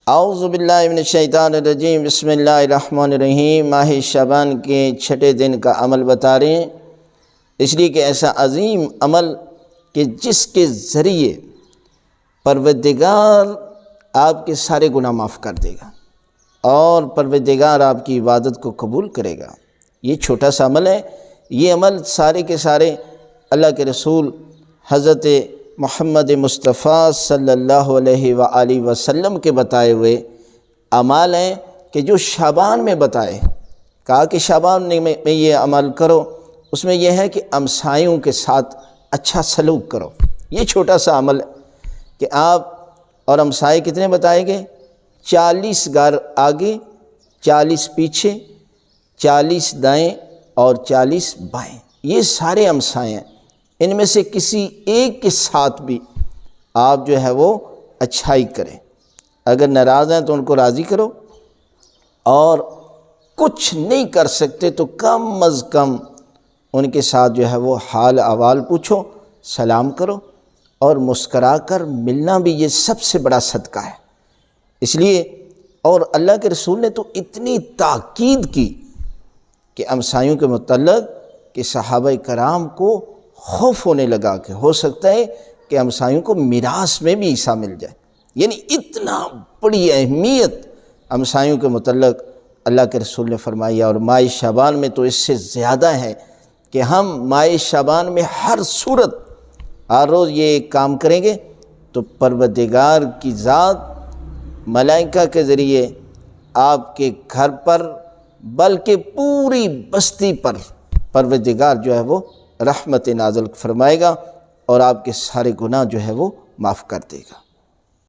اعوذ باللہ من الشیطان الرجیم، بسم اللہ الرحمن الرحیم۔ ماہ شعبان کے چھٹے دن کا عمل بتا رہے ہیں، اس لیے کہ ایسا عظیم عمل کہ جس کے ذریعے پروردگار آپ کے سارے گناہ معاف کر دے گا اور پروردگار آپ کی عبادت کو قبول کرے گا۔ یہ چھوٹا سا عمل ہے، یہ عمل سارے کے سارے اللہ کے رسول حضرت محمد مصطفیٰ صلی اللہ علیہ وآلہ وسلم کے بتائے ہوئے اعمال ہیں کہ جو شعبان میں بتائے، کہا کہ شعبان میں یہ عمل کرو، اس میں یہ ہے کہ ہمسایوں کے ساتھ اچھا سلوک کرو۔ یہ چھوٹا سا عمل ہے کہ آپ اور ہمسائے کتنے بتائے گئے؟ 40 گھر آگے، 40 پیچھے، 40 دائیں اور 40 بائیں، یہ سارے ہمسائے ہیں۔ ان میں سے کسی ایک کے ساتھ بھی آپ جو ہے وہ اچھائی کریں، اگر ناراض ہیں تو ان کو راضی کرو، اور کچھ نہیں کر سکتے تو کم از کم ان کے ساتھ جو ہے وہ حال احوال پوچھو، سلام کرو، اور مسکرا کر ملنا بھی یہ سب سے بڑا صدقہ ہے۔ اس لیے اور اللہ کے رسول نے تو اتنی تاکید کی کہ ہمسایوں کے متعلق کہ صحابہ کرام کو خوف ہونے لگا کہ ہو سکتا ہے کہ ہمسایوں کو میراث میں بھی حصہ مل جائے، یعنی اتنا بڑی اہمیت ہمسایوں کے متعلق اللہ کے رسول نے فرمائی۔ اور ماہ شعبان میں تو اس سے زیادہ ہے کہ ہم ماہ شعبان میں ہر صورت ہر روز یہ کام کریں گے تو پروردگار کی ذات ملائکہ کے ذریعے آپ کے گھر پر بلکہ پوری بستی پر پروردگار جو ہے وہ رحمت نازل فرمائے گا اور آپ کے سارے گناہ جو ہے وہ معاف کر دے گا۔